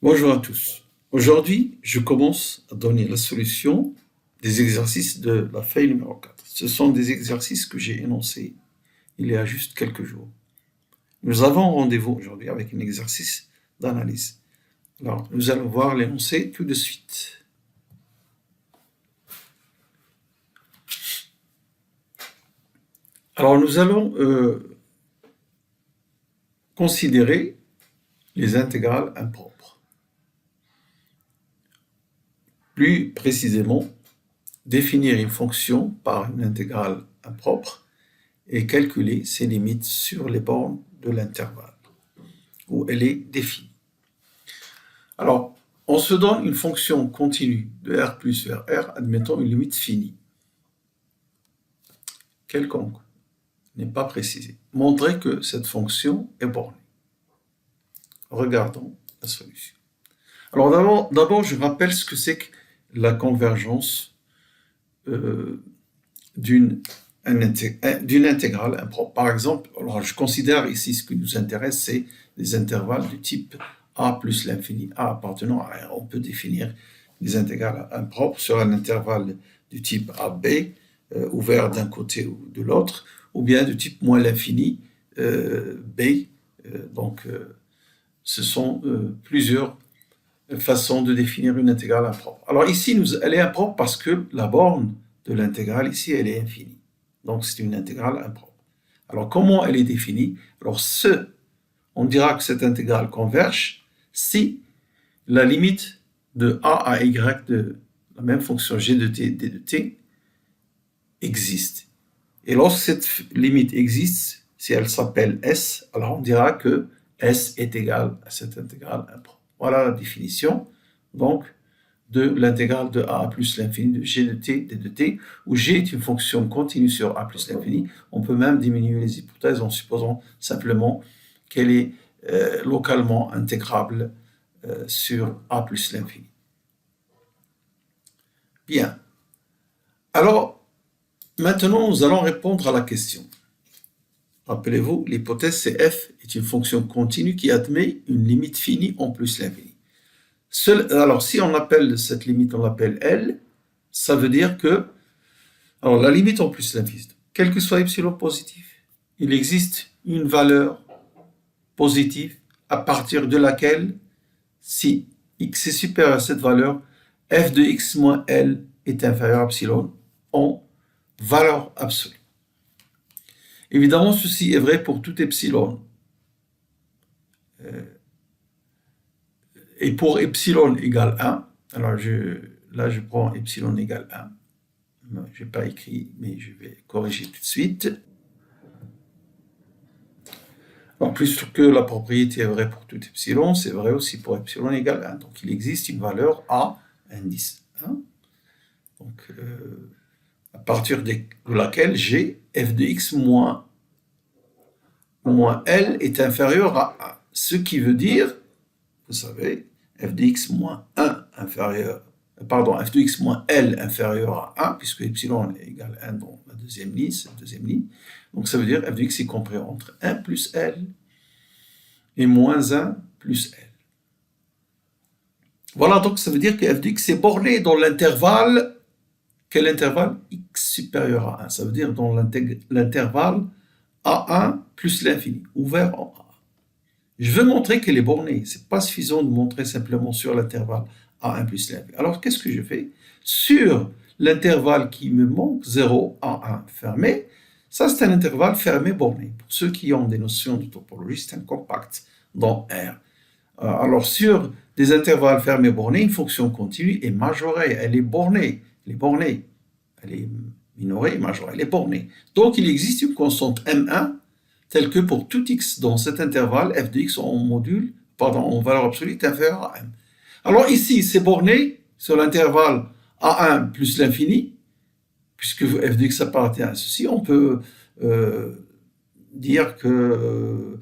Bonjour à tous. Aujourd'hui, je commence à donner la solution des exercices de la feuille numéro 4. Ce sont des exercices que j'ai énoncés il y a juste quelques jours. Nous avons rendez-vous aujourd'hui avec un exercice d'analyse. Alors, nous allons voir l'énoncé tout de suite. Alors, nous allons considérer les intégrales impropres. Plus précisément, définir une fonction par une intégrale impropre et calculer ses limites sur les bornes de l'intervalle où elle est définie. Alors, on se donne une fonction continue de R plus vers R, admettons une limite finie. Quelconque, n'est pas précisée. Montrez que cette fonction est bornée. Regardons la solution. Alors d'abord, je rappelle ce que c'est que la convergence d'une intégrale impropre. Par exemple, alors je considère ici ce qui nous intéresse, c'est les intervalles du type a plus l'infini, a appartenant à R. On peut définir les intégrales impropres sur un intervalle du type AB, ouvert d'un côté ou de l'autre, ou bien du type moins l'infini, B. Ce sont plusieurs façons de définir une intégrale impropre. Alors ici, elle est impropre parce que la borne de l'intégrale ici, elle est infinie. Donc c'est une intégrale impropre. Alors comment elle est définie? Alors on dira que cette intégrale converge si la limite de a à y de la même fonction g de t, d de t existe. Et lorsque cette limite existe, si elle s'appelle S, alors on dira que S est égal à cette intégrale impropre. Voilà la définition donc de l'intégrale de a plus l'infini de g de t, d de t, où g est une fonction continue sur a plus l'infini. On peut même diminuer les hypothèses en supposant simplement qu'elle est localement intégrable sur a plus l'infini. Bien. Alors, maintenant, nous allons répondre à la question. Rappelez-vous, l'hypothèse c'est f est une fonction continue qui admet une limite finie en plus l'infini. Alors, si on appelle cette limite, on l'appelle L, ça veut dire que, alors la limite en plus l'infini, quel que soit epsilon positif, il existe une valeur positive à partir de laquelle, si x est supérieur à cette valeur, f de x moins L est inférieur à epsilon en valeur absolue. Évidemment, ceci est vrai pour tout epsilon. Et pour epsilon égale 1, alors là je prends epsilon égale 1. Je n'ai pas écrit, mais je vais corriger tout de suite. En plus que la propriété est vraie pour tout epsilon, c'est vrai aussi pour epsilon égale 1. Donc il existe une valeur A, indice 1. Donc à partir de laquelle G, f de x moins L est inférieur à 1. Ce qui veut dire, vous savez, f de x moins 1 inférieur, f de x moins L inférieur à 1, puisque epsilon est égal à 1 dans la deuxième ligne, cette deuxième ligne. Donc ça veut dire f de x est compris entre 1 plus L et moins 1 plus L. Voilà, donc ça veut dire que f de x est borné dans l'intervalle. Quel intervalle? X supérieur à 1. Ça veut dire dans l'intervalle A1 plus l'infini, ouvert en A. Je veux montrer qu'elle est bornée. Ce n'est pas suffisant de montrer simplement sur l'intervalle A1 plus l'infini. Alors, qu'est-ce que je fais? Sur l'intervalle qui me manque, 0, A1 fermé, ça c'est un intervalle fermé borné. Pour ceux qui ont des notions de topologie, c'est un compact dans R. Alors, sur des intervalles fermés bornés, une fonction continue est majorée, elle est bornée. Elle est bornée. Elle est minorée, majorée, elle est bornée. Donc, il existe une constante M1 telle que pour tout x dans cet intervalle, f de x en valeur absolue est inférieur à m. Alors ici, c'est borné sur l'intervalle A1 plus l'infini, puisque f de x appartient à ceci, on peut dire que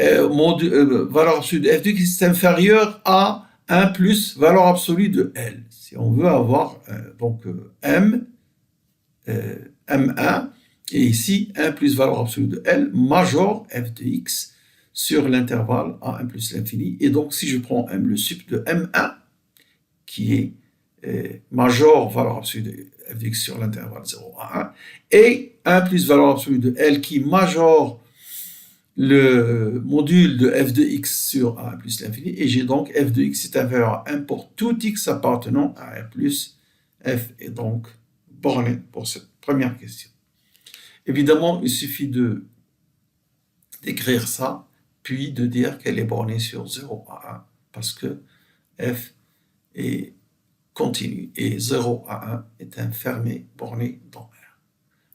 valeur absolue de f de x est inférieure à 1 plus valeur absolue de L. Si on veut avoir M1, et ici 1 plus valeur absolue de L, major f de x sur l'intervalle A1 plus l'infini. Et donc, si je prends le sup de M1, qui est major valeur absolue de f de x sur l'intervalle 0 à 1, et 1 plus valeur absolue de L qui major le module de f de x sur A1 plus l'infini, et j'ai donc f de x est inférieur à 1 pour tout x appartenant à R plus f est donc borné pour cette première question. Évidemment, il suffit d'écrire ça, puis de dire qu'elle est bornée sur 0 à 1, parce que f est continu et 0 à 1 est un fermé borné dans R.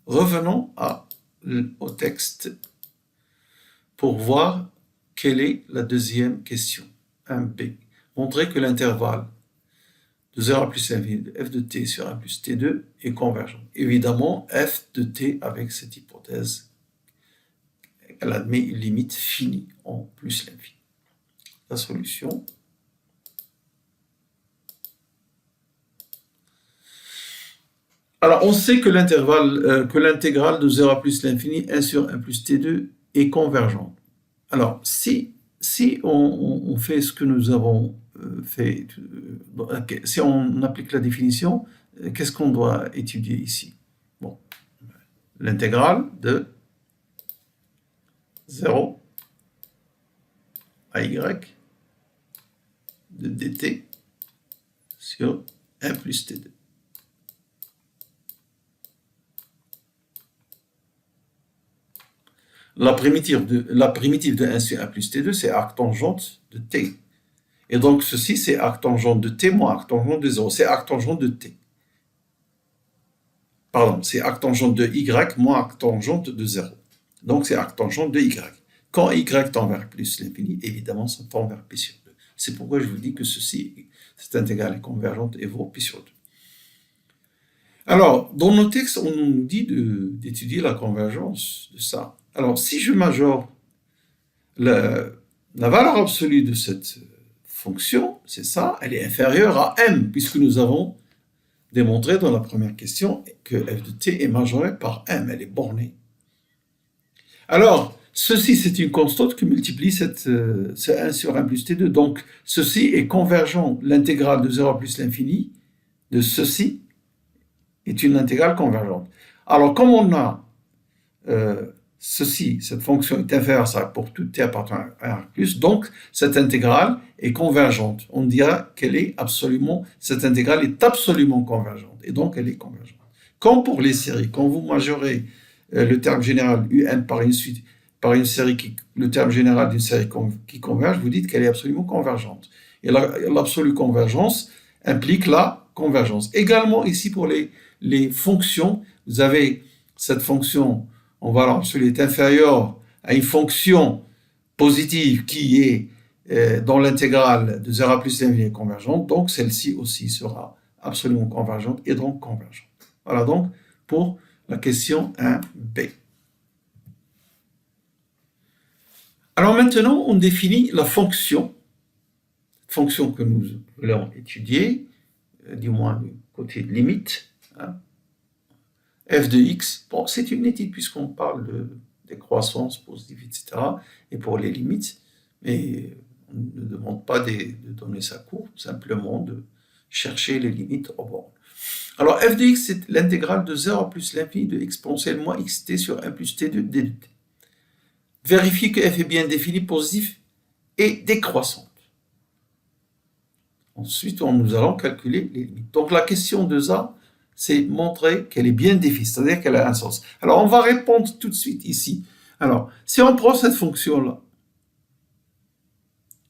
Revenons au texte pour voir quelle est la deuxième question. 1b. Montrer que l'intervalle de 0 à plus l'infini de f de t sur 1 plus t2 est convergent. Évidemment, f de t avec cette hypothèse, elle admet une limite finie en plus l'infini. La solution. Alors, on sait que l'intégrale de 0 à plus l'infini 1 sur 1 plus t2 est convergente. Alors, si on fait ce que nous avons fait, si on applique la définition, qu'est-ce qu'on doit étudier ici? Bon, l'intégrale de 0 à y de dt sur 1 plus t2. La primitive de 1 sur 1 plus t2, c'est arc tangente de t. Et donc, ceci, c'est arc tangente de t moins arc tangente de 0. C'est arc tangente de t. Pardon, c'est arc tangente de y moins arc tangente de 0. Donc, c'est arc tangente de y. Quand y tend vers plus l'infini, évidemment, ça tend vers pi sur 2. C'est pourquoi je vous dis que cette intégrale est convergente et vaut pi sur 2. Alors, dans nos textes, on nous dit d'étudier la convergence de ça. Alors, si je majore la valeur absolue de cette fonction, c'est ça, elle est inférieure à m, puisque nous avons démontré dans la première question que f de t est majorée par m, elle est bornée. Alors, ceci, c'est une constante qui multiplie ce 1 sur 1 plus t2. Donc, ceci est convergent. L'intégrale de 0 à plus l'infini de ceci est une intégrale convergente. Alors, comme on a cette fonction est inférieure à ça pour tout t appartenant à R+, donc cette intégrale est convergente. On dira cette intégrale est absolument convergente, et donc elle est convergente. Comme pour les séries, quand vous majorez le terme général un par une série, le terme général d'une série qui converge, vous dites qu'elle est absolument convergente. Et l'absolue convergence implique la convergence. Également ici pour les fonctions, vous avez cette fonction en valeur absolue est inférieure à une fonction positive qui est dans l'intégrale de 0 à plus l'infini est convergente, donc celle-ci aussi sera absolument convergente et donc convergente. Voilà donc pour la question 1b. Alors maintenant, on définit la fonction que nous voulons étudier, du moins du côté de limite, hein. F de x, bon, c'est une étude puisqu'on parle des croissances positives, etc. Et pour les limites, mais on ne demande pas de donner sa courbe, simplement de chercher les limites au bornes. Alors, f de x, c'est l'intégrale de 0 à plus l'infini de exponentielle moins xt sur 1 plus t de d de t. Vérifiez que f est bien défini, positif et décroissante. Ensuite, nous allons calculer les limites. Donc, la question 2a, c'est montrer qu'elle est bien définie, c'est-à-dire qu'elle a un sens. Alors, on va répondre tout de suite ici. Alors, si on prend cette fonction-là,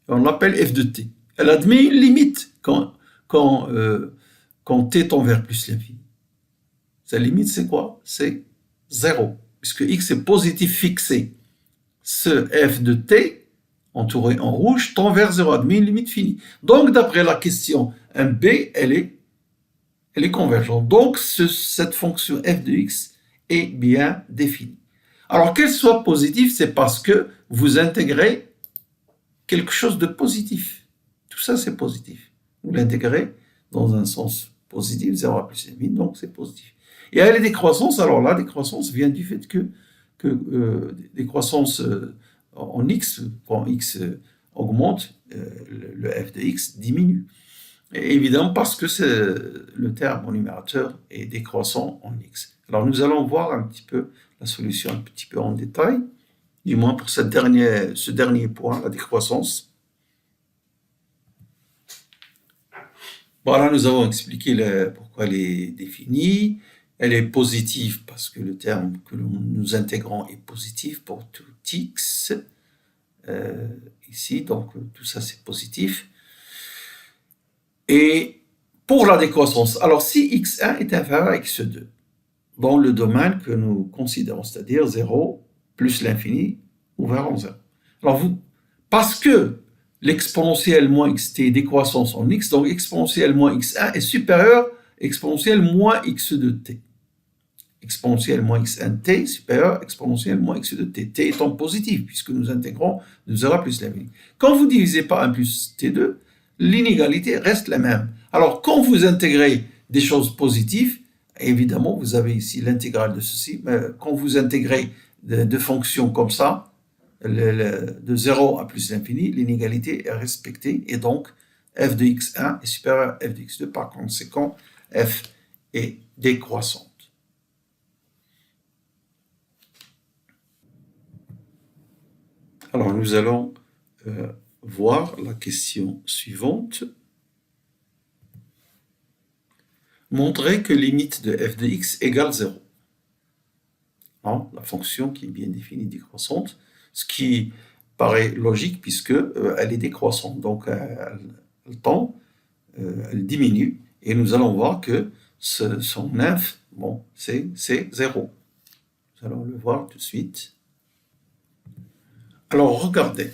on l'appelle f de t. Elle admet une limite quand t tend vers plus l'infini. Sa limite, c'est quoi? C'est 0, puisque x est positif fixé. Ce f de t, entouré en rouge, tend vers 0, admet une limite finie. Donc, d'après la question 1b, elle est convergente. Donc, cette fonction f de x est bien définie. Alors, qu'elle soit positive, c'est parce que vous intégrez quelque chose de positif. Tout ça, c'est positif. Vous l'intégrez dans un sens positif, 0 à plus l'infini, donc c'est positif. Et elle est décroissance, alors là, décroissance vient du fait que décroissance en x, quand x augmente, le f de x diminue. Et évidemment parce que le terme au numérateur est décroissant en x. Alors nous allons voir un petit peu la solution un petit peu en détail, du moins pour ce dernier point, la décroissance. Voilà, nous avons expliqué pourquoi elle est définie. Elle est positive parce que le terme que nous intégrons est positif pour tout x. Ici, donc tout ça c'est positif. Et pour la décroissance, alors si x1 est inférieur à x2, dans le domaine que nous considérons, c'est-à-dire 0 plus l'infini ouvert en 0. Alors parce que l'exponentielle moins xt est décroissance en x, donc exponentielle moins x1 est supérieur à exponentielle moins x2t. Exponentielle moins x1t supérieur à exponentielle moins x2t. T étant positif, puisque nous intégrons de 0 plus l'infini. Quand vous divisez par 1 plus t2, l'inégalité reste la même. Alors, quand vous intégrez des choses positives, évidemment, vous avez ici l'intégrale de ceci, mais quand vous intégrez de fonctions comme ça, de 0 à plus l'infini, l'inégalité est respectée, et donc f de x1 est supérieur à f de x2, par conséquent, f est décroissante. Alors, nous allons voir la question suivante. Montrer que limite de f de x égale 0. Hein, la fonction qui est bien définie décroissante, ce qui paraît logique puisque elle est décroissante, donc elle tend, elle diminue, et nous allons voir que son inf, bon, c'est 0. Nous allons le voir tout de suite. Alors regardez,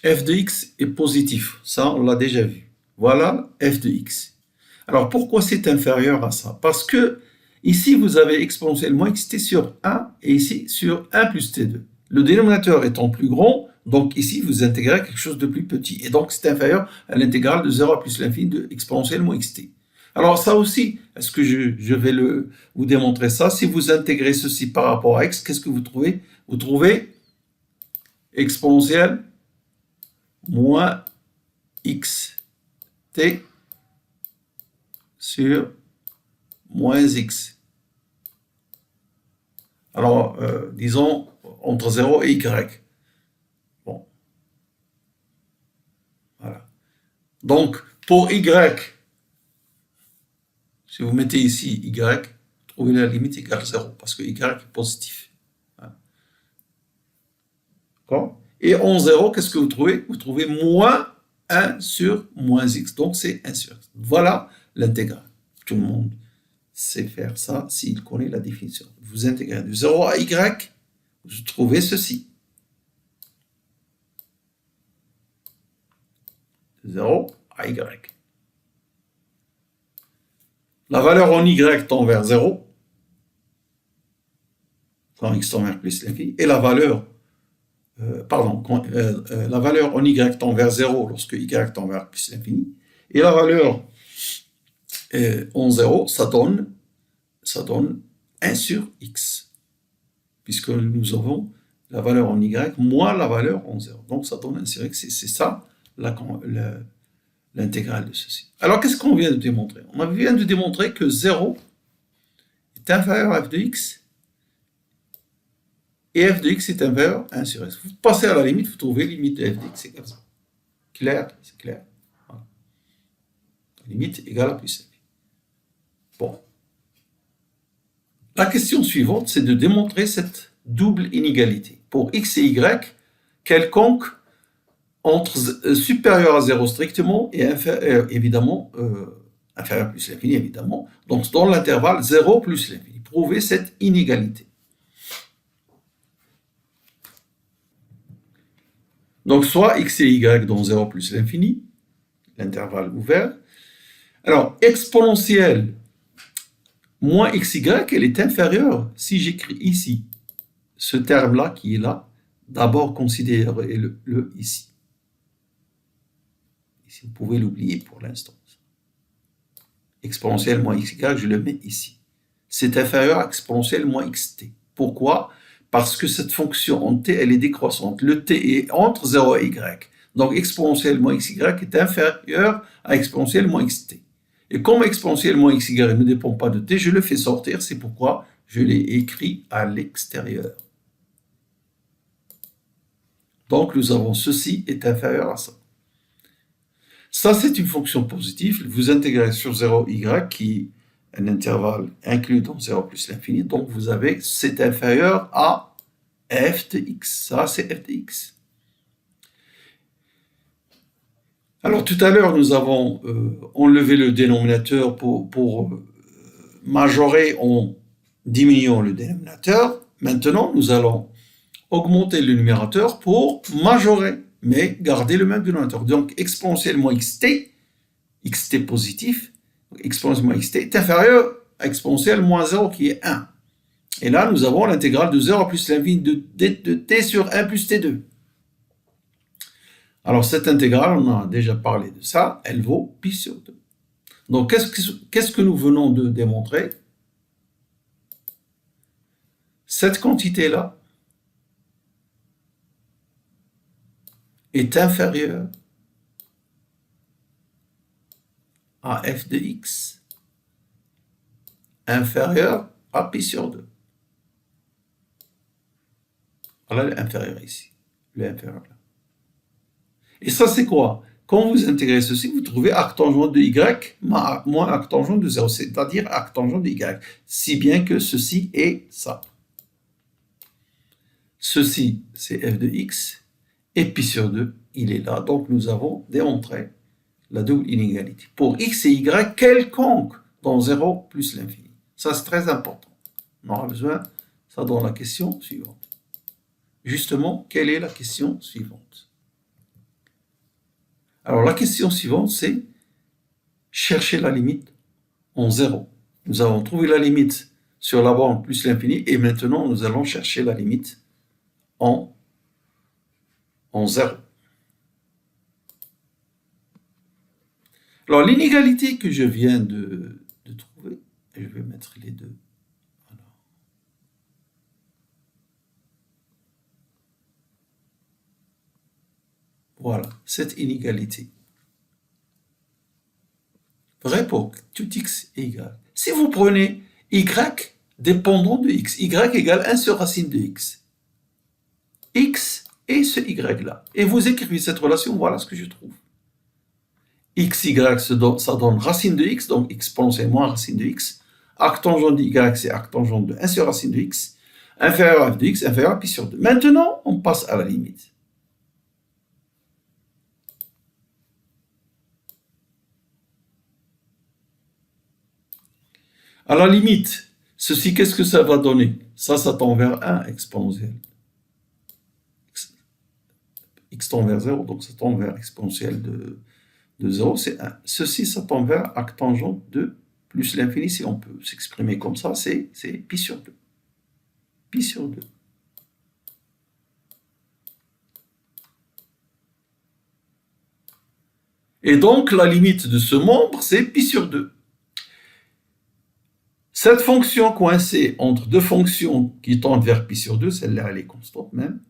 f de x est positif, ça on l'a déjà vu. Voilà f de x. Alors pourquoi c'est inférieur à ça? Parce que ici vous avez exponentiellement xt sur 1 et ici sur 1 plus t2. Le dénominateur étant plus grand, donc ici vous intégrez quelque chose de plus petit. Et donc c'est inférieur à l'intégrale de 0 à plus l'infini de exponentiellement xt. Alors ça aussi, est-ce que je vais vous démontrer ça? Si vous intégrez ceci par rapport à x, qu'est-ce que vous trouvez? Vous trouvez exponentielle moins xt sur moins x. Alors, disons, entre 0 et y. Bon. Voilà. Donc, pour y, si vous mettez ici y, trouvez la limite égale 0, parce que y est positif. D'accord? Et en 0, qu'est-ce que vous trouvez? Vous trouvez moins 1 sur moins x, donc c'est 1 sur x. Voilà l'intégrale. Tout le monde sait faire ça s'il connaît la définition. Vous intégrez de 0 à y, vous trouvez ceci. De 0 à y. La valeur en y tend vers 0, quand x tend vers plus l'infini, et la valeur la valeur en y tend vers 0 lorsque y tend vers plus l'infini, et la valeur en 0, ça donne 1 sur x, puisque nous avons la valeur en y moins la valeur en 0. Donc ça donne 1 sur x, et c'est ça l'intégrale de ceci. Alors qu'est-ce qu'on vient de démontrer? On vient de démontrer que 0 est inférieur à f de x, et f de x est inférieur à 1 sur x. Vous passez à la limite, vous trouvez limite de f de x égale 0. Clair? C'est clair. Voilà. Limite égale à plus 5. Bon. La question suivante, c'est de démontrer cette double inégalité. Pour x et y, quelconque supérieur à 0 strictement et inférieur, évidemment, inférieur plus l'infini, évidemment. Donc, dans l'intervalle 0 plus l'infini. Prouvez cette inégalité. Donc, soit x et y dans 0 plus l'infini, l'intervalle ouvert. Alors, exponentielle moins xy, elle est inférieure. Si j'écris ici ce terme-là qui est là, d'abord considérez-le ici. Ici, vous pouvez l'oublier pour l'instant. Exponentielle moins xy, je le mets ici. C'est inférieur à exponentielle moins xt. Pourquoi? parce que cette fonction en t, elle est décroissante. Le t est entre 0 et y. Donc exponentielle moins xy est inférieur à exponentielle moins xt. Et comme exponentielle moins xy ne dépend pas de t, je le fais sortir, c'est pourquoi je l'ai écrit à l'extérieur. Donc nous avons ceci est inférieur à ça. Ça, c'est une fonction positive. Vous intégrez sur 0 y qui est un intervalle inclus dans 0 plus l'infini. Donc vous avez c'est inférieur à f de x. Ça, c'est f de x. Alors tout à l'heure, nous avons enlevé le dénominateur pour majorer en diminuant le dénominateur. Maintenant, nous allons augmenter le numérateur pour majorer, mais garder le même dénominateur. Donc exponentielle moins xt positif, exponentielle moins xt est inférieur à exponentielle moins 0 qui est 1. Et là, nous avons l'intégrale de 0 plus l'infini de t sur 1 plus t2. Alors, cette intégrale, on a déjà parlé de ça, elle vaut pi sur 2. Donc, qu'est-ce que nous venons de démontrer? Cette quantité-là est inférieure à f de x, inférieure à pi sur 2. Voilà l'inférieur ici, l'inférieur là. Et ça, c'est quoi? Quand vous intégrez ceci, vous trouvez arctangent de y moins arctangent de 0, c'est-à-dire arctangent de y, si bien que ceci est ça. Ceci, c'est f de x, et pi sur 2, il est là. Donc, nous avons démontré la double inégalité. Pour x et y quelconque dans 0 plus l'infini. Ça, c'est très important. On aura besoin, ça dans la question suivante. Justement, quelle est la question suivante? Alors, la question suivante, c'est chercher la limite en 0. Nous avons trouvé la limite sur la borne plus l'infini, et maintenant, nous allons chercher la limite en 0. Alors, l'inégalité que je viens de trouver, je vais mettre les deux. Voilà, cette inégalité. Vrai pour tout x est égal. Si vous prenez y dépendant de x, y égale 1 sur racine de x. X et ce y-là. Et vous écrivez cette relation, voilà ce que je trouve. X, y, ça donne racine de x, donc exponentielle moins racine de x. Arctangent de y, c'est arctangent de 1 sur racine de x. Inférieur à f de x, inférieur à pi sur 2. Maintenant, on passe à la limite. À la limite, ceci, qu'est-ce que ça va donner? Ça tend vers 1 exponentielle. X tend vers 0, donc ça tend vers exponentielle de 0, c'est 1. Ceci, ça tend vers arctangent de plus l'infini, si on peut s'exprimer comme ça, c'est pi sur 2. Pi sur 2. Et donc, la limite de ce membre, c'est pi sur 2. Cette fonction coincée entre deux fonctions qui tendent vers pi sur 2, celle-là, elle est constante même,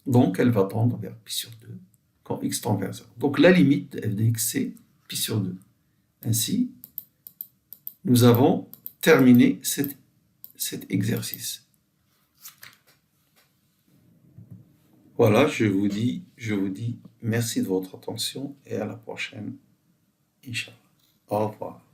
donc elle va tendre vers pi sur 2 quand x tend vers 0. Donc la limite de f de x, c'est pi sur 2. Ainsi, nous avons terminé cet exercice. Voilà, je vous dis merci de votre attention et à la prochaine, Inch'Allah. Au revoir.